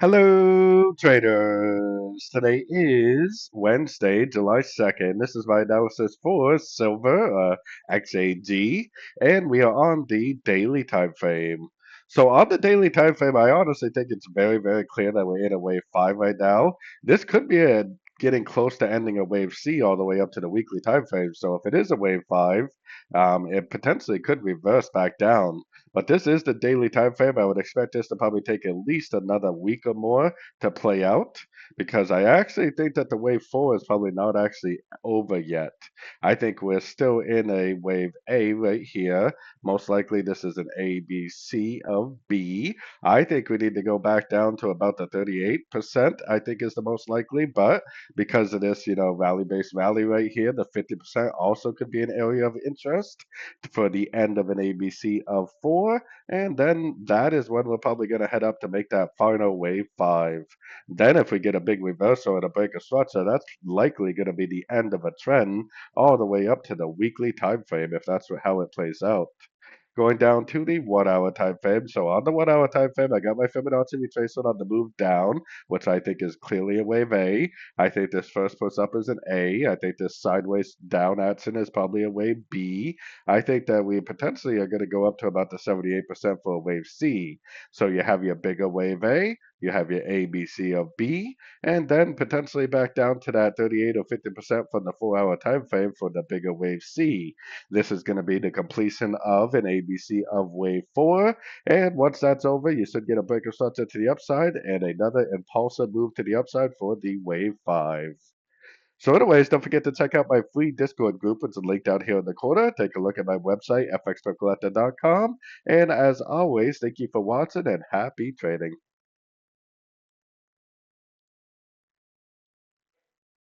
Hello, traders. Today is Wednesday, July 2nd. This is my analysis for silver, XAG, and we are on the daily time frame. So on the daily time frame, I honestly think it's very, very clear that we're in a wave 5 right now. This could be getting close to ending a wave C all the way up to the weekly time frame. So if it is a wave 5, it potentially could reverse back down. But this is the daily time frame. I would expect this to probably take at least another week or more to play out because I actually think that the wave 4 is probably not actually over yet. I think we're still in a wave A right here. Most likely this is an A, B, C of B. I think we need to go back down to about the 38%, I think is the most likely. But because of this, rally-based rally right here, the 50% also could be an area of interest for the end of an ABC of 4, and then that is when we're probably going to head up to make that final wave 5. Then if we get a big reversal and a break of structure, that's likely going to be the end of a trend all the way up to the weekly time frame if that's how it plays out. Going down to the 1 hour time frame. So on the 1 hour time frame, I got my Fibonacci retracement on the move down, which I think is clearly a wave A. I think this first push up is an A. I think this sideways down action is probably a wave B. I think that we potentially are going to go up to about the 78% for a wave C. So you have your bigger wave A, you have your A, B, C of B, and then potentially back down to that 38 or 50% from the 4 hour time frame for the bigger wave C. This is going to be the completion of an ABC of wave 4. And once that's over, you should get a break of structure to the upside and another impulsive move to the upside for the wave 5. So anyways, don't forget to check out my free Discord group. It's linked down here in the corner. Take a look at my website, fxpipcollector.com. And as always, thank you for watching and happy trading.